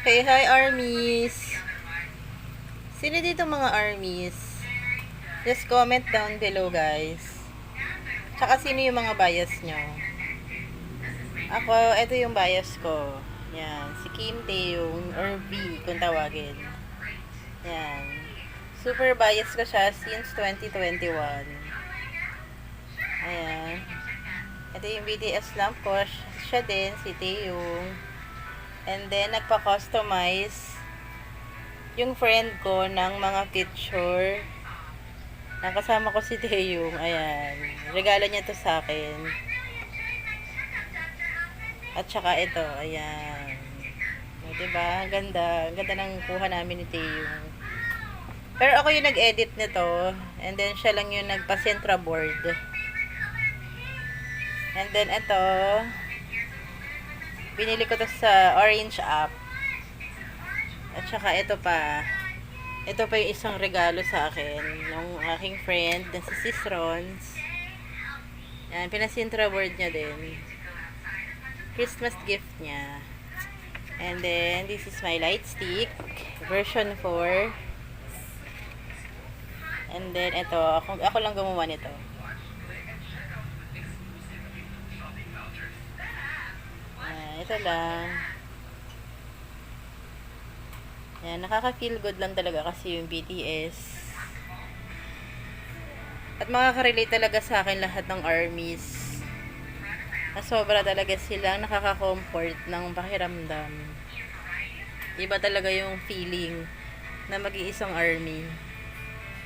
Okay, hi armies. Sino dito mga armies? Just comment down below guys. Tsaka sino yung mga bias nyo? Ako, ito yung bias ko. Yan, si Kim Taeyong or V kung tawagin. Yan. Super bias ko siya since 2021. Ayan. Ito yung BTS lamp ko. Siya din, si Taeyong. And then, nagpa-customize yung friend ko ng mga picture. Nakasama ko si Taeyong. Ayan. Regalo niya to sa akin. At saka ito. Ayan. O, diba? Ang ganda. Ang ganda ng kuha namin ni Taeyong. Pero ako yung nag-edit nito. And then, siya lang yung nagpa-centra board. And then, ito. Binili ko to sa Orange app. At saka ito pa. Ito pa yung isang regalo sa akin ng aking friend na si Sis Rons. Yan, pinasintra board niya din. Christmas gift niya. And then, this is my light stick. Version 4. And then, ito. Ako lang gumawa nito. Ito lang. Ayan, nakaka-feel good lang talaga kasi yung BTS. At makaka-relate talaga sa akin lahat ng armies. Na sobra talaga silang nakaka-comfort ng pakiramdam. Iba talaga yung feeling na mag-iisang army.